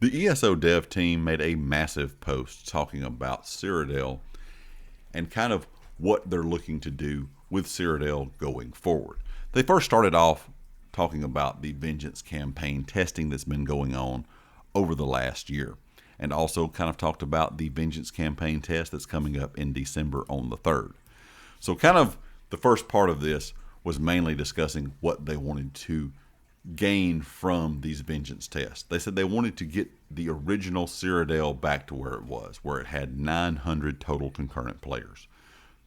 The ESO dev team made a massive post talking about Cyrodiil and kind of what they're looking to do with Cyrodiil going forward. They first started off talking about the Vengeance campaign testing that's been going on over the last year, and also kind of talked about the Vengeance campaign test that's coming up in December on the 3rd. So kind of the first part of this was mainly discussing what they wanted to gain from these Vengeance tests. They said they wanted to get the original Cyrodiil back to where it was, where it had 900 total concurrent players,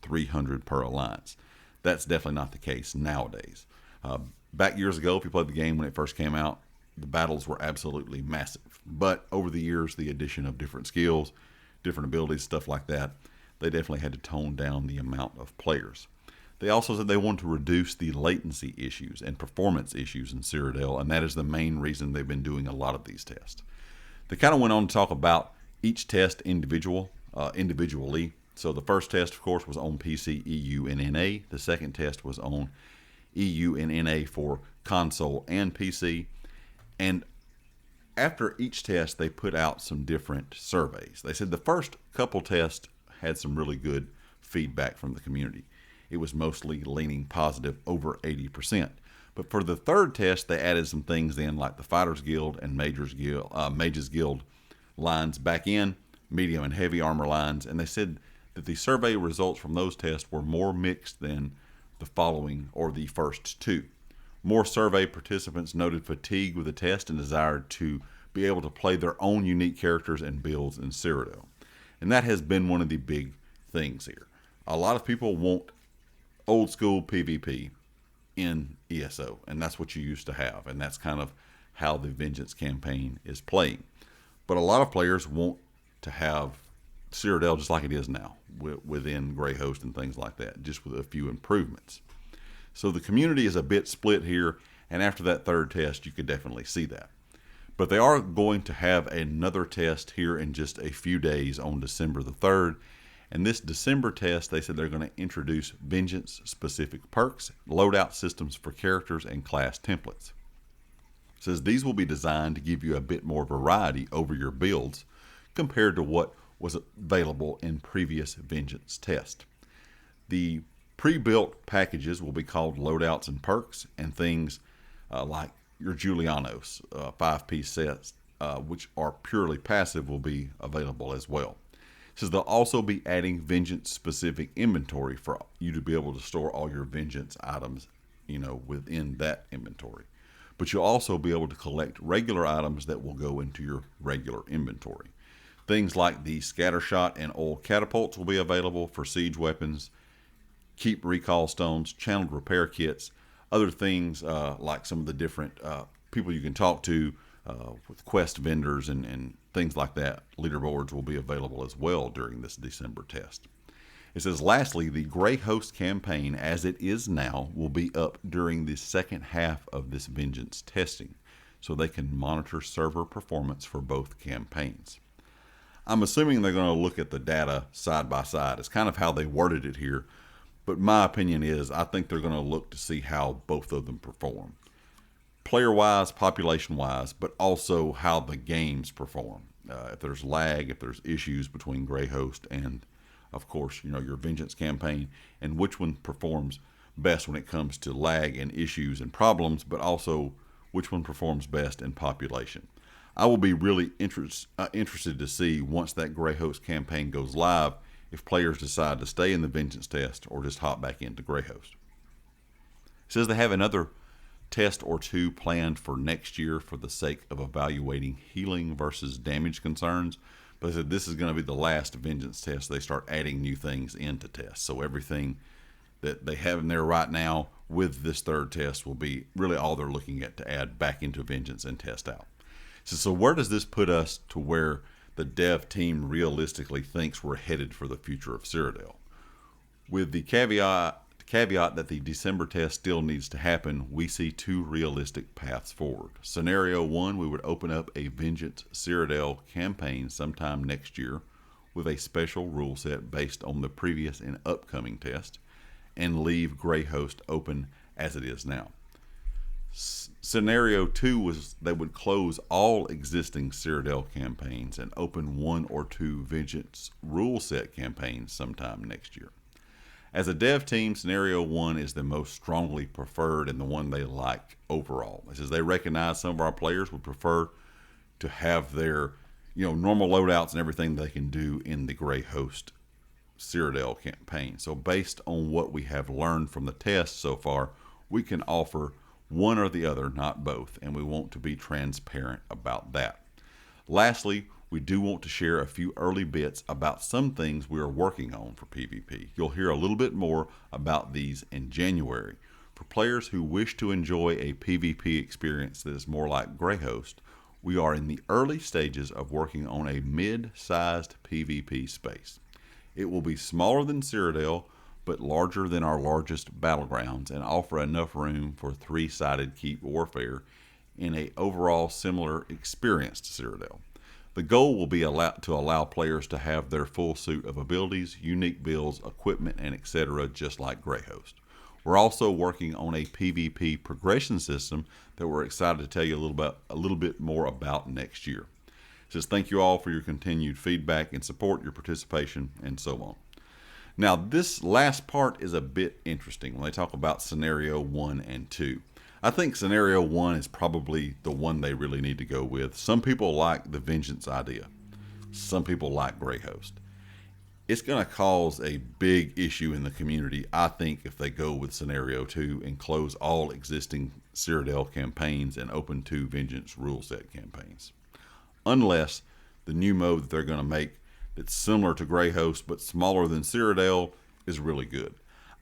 300 per alliance. That's definitely not the case nowadays. Back years ago, if you played the game when it first came out, the battles were absolutely massive. But over the years, the addition of different skills, different abilities, stuff like that, they definitely had to tone down the amount of players. They also said they wanted to reduce the latency issues and performance issues in Cyrodiil, and that is the main reason they've been doing a lot of these tests. They kind of went on to talk about each test individually. So the first test, of course, was on PC, EU, and NA. The second test was on EU and NA for console and PC. And after each test, they put out some different surveys. They said the first couple tests had some really good feedback from the community. It was mostly leaning positive, over 80%. But for the third test, they added some things in, like the Fighters Guild and Mages Guild lines back in, medium and heavy armor lines, and they said that the survey results from those tests were more mixed than the following or the first two. More survey participants noted fatigue with the test and desired to be able to play their own unique characters and builds in Cyrodiil. And that has been one of the big things here. A lot of people want old school PvP in ESO, and that's what you used to have, and that's kind of how the Vengeance campaign is playing. But a lot of players want to have Cyrodiil just like it is now, within Greyhost and things like that, just with a few improvements. So the community is a bit split here, and after that third test, you could definitely see that. But they are going to have another test here in just a few days on December the 3rd. And this December test, they said they're going to introduce Vengeance-specific perks, loadout systems for characters, and class templates. It says these will be designed to give you a bit more variety over your builds compared to what was available in previous Vengeance tests. The pre-built packages will be called loadouts and perks, and things like your Julianos 5-piece sets, which are purely passive, will be available as well. It says they'll also be adding Vengeance-specific inventory for you to be able to store all your Vengeance items, within that inventory. But you'll also be able to collect regular items that will go into your regular inventory. Things like the Scattershot and Oil Catapults will be available for siege weapons, Keep Recall Stones, Channeled Repair Kits, other things like some of the different people you can talk to with quest vendors and things like that. Leaderboards will be available as well during this December test. It says, lastly, the Greyhost campaign as it is now will be up during the second half of this Vengeance testing, so they can monitor server performance for both campaigns. I'm assuming they're going to look at the data side by side. It's kind of how they worded it here, but my opinion is I think they're going to look to see how both of them perform. Player-wise, population-wise, but also how the games perform. If there's lag, if there's issues between Greyhost and, of course, your Vengeance campaign, and which one performs best when it comes to lag and issues and problems, but also which one performs best in population. I will be really interested to see once that Greyhost campaign goes live if players decide to stay in the Vengeance test or just hop back into Greyhost. It says they have another test or two planned for next year for the sake of evaluating healing versus damage concerns. But they said this is going to be the last Vengeance test. They start adding new things into tests. So everything that they have in there right now with this third test will be really all they're looking at to add back into Vengeance and test out. So where does this put us to where the dev team realistically thinks we're headed for the future of Cyrodiil? With the caveat that the December test still needs to happen, we see two realistic paths forward. Scenario one, we would open up a Vengeance Cyrodiil campaign sometime next year with a special rule set based on the previous and upcoming test, and leave Greyhost open as it is now. Scenario 2 was they would close all existing Cyrodiil campaigns and open 1 or 2 Vengeance rule set campaigns sometime next year. As a dev team, Scenario 1 is the most strongly preferred and the one they like overall. It says they recognize some of our players would prefer to have their normal loadouts and everything they can do in the Greyhost Cyrodiil campaign. So based on what we have learned from the test so far, we can offer one or the other, not both, and we want to be transparent about that. Lastly, we do want to share a few early bits about some things we are working on for PvP. You'll hear a little bit more about these in January. For players who wish to enjoy a PvP experience that is more like Greyhost, we are in the early stages of working on a mid-sized PvP space. It will be smaller than Cyrodiil, but larger than our largest battlegrounds and offer enough room for 3-sided keep warfare in an overall similar experience to Cyrodiil. The goal will be to allow players to have their full suit of abilities, unique builds, equipment, and etc. just like Greyhost. We're also working on a PvP progression system that we're excited to tell you a little bit more about next year. It says thank you all for your continued feedback and support, your participation, and so on. Now this last part is a bit interesting when they talk about Scenario 1 and 2. I think Scenario 1 is probably the one they really need to go with. Some people like the Vengeance idea. Some people like Greyhost. It's going to cause a big issue in the community, I think, if they go with Scenario 2 and close all existing Cyrodiil campaigns and open 2 Vengeance rule set campaigns. Unless the new mode that they're going to make that's similar to Greyhost but smaller than Cyrodiil is really good.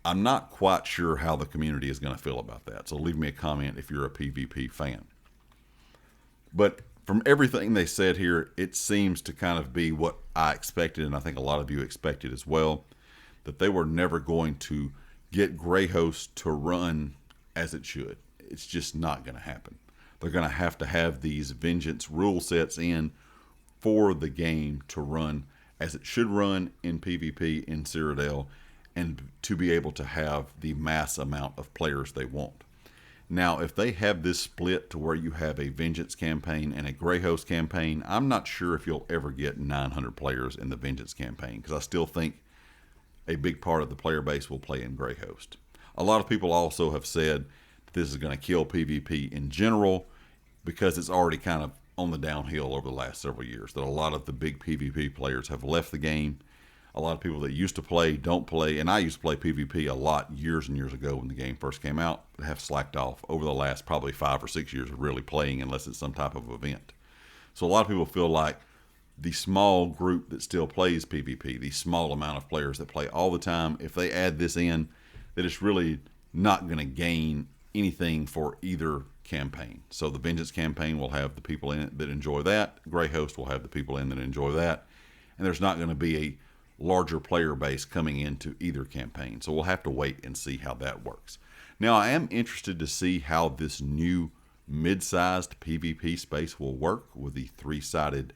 I'm not quite sure how the community is going to feel about that, so leave me a comment if you're a PvP fan. But from everything they said here, it seems to kind of be what I expected, and I think a lot of you expected as well, that they were never going to get Greyhost to run as it should. It's just not going to happen. They're going to have these Vengeance rule sets in for the game to run as it should run in PvP in Cyrodiil, and to be able to have the mass amount of players they want. Now, if they have this split to where you have a Vengeance campaign and a Greyhost campaign, I'm not sure if you'll ever get 900 players in the Vengeance campaign, because I still think a big part of the player base will play in Greyhost. A lot of people also have said that this is going to kill PvP in general, because it's already kind of on the downhill over the last several years, that a lot of the big PvP players have left the game. A lot of people that used to play don't play, and I used to play PvP a lot years and years ago when the game first came out, but have slacked off over the last probably 5 or 6 years of really playing, unless it's some type of event. So a lot of people feel like the small group that still plays PvP, the small amount of players that play all the time, if they add this in, that it's really not going to gain anything for either campaign. So the Vengeance campaign will have the people in it that enjoy that. Greyhost will have the people in that enjoy that. And there's not going to be a larger player base coming into either campaign. So we'll have to wait and see how that works. Now, I am interested to see how this new mid-sized PvP space will work with the 3-sided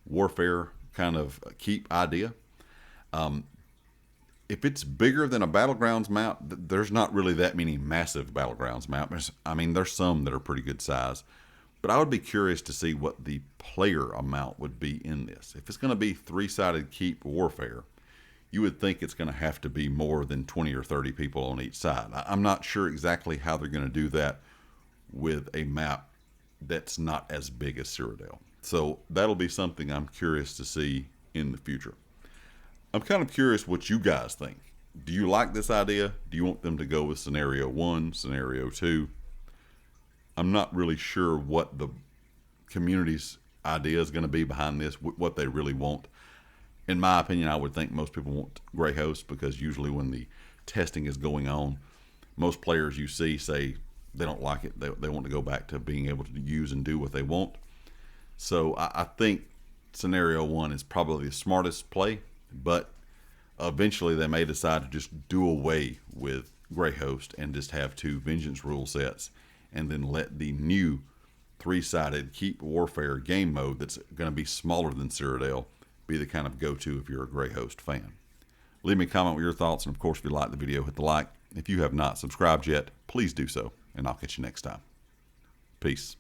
warfare kind of keep idea. If it's bigger than a Battlegrounds map, there's not really that many massive Battlegrounds maps. I mean, there's some that are pretty good size. But I would be curious to see what the player amount would be in this. If it's going to be 3-sided keep warfare, you would think it's going to have to be more than 20 or 30 people on each side. I'm not sure exactly how they're going to do that with a map that's not as big as Cyrodiil. So that'll be something I'm curious to see in the future. I'm kind of curious what you guys think. Do you like this idea? Do you want them to go with Scenario 1, Scenario 2? I'm not really sure what the community's idea is going to be behind this, what they really want. In my opinion, I would think most people want Greyhost, because usually when the testing is going on, most players you see say they don't like it. They want to go back to being able to use and do what they want. So I think Scenario 1 is probably the smartest play, but eventually they may decide to just do away with Greyhost and just have 2 Vengeance rule sets, and then let the new 3-sided keep warfare game mode that's going to be smaller than Cyrodiil be the kind of go-to if you're a Greyhost fan. Leave me a comment with your thoughts, and of course, if you like the video, hit the like. If you have not subscribed yet, please do so, and I'll catch you next time. Peace.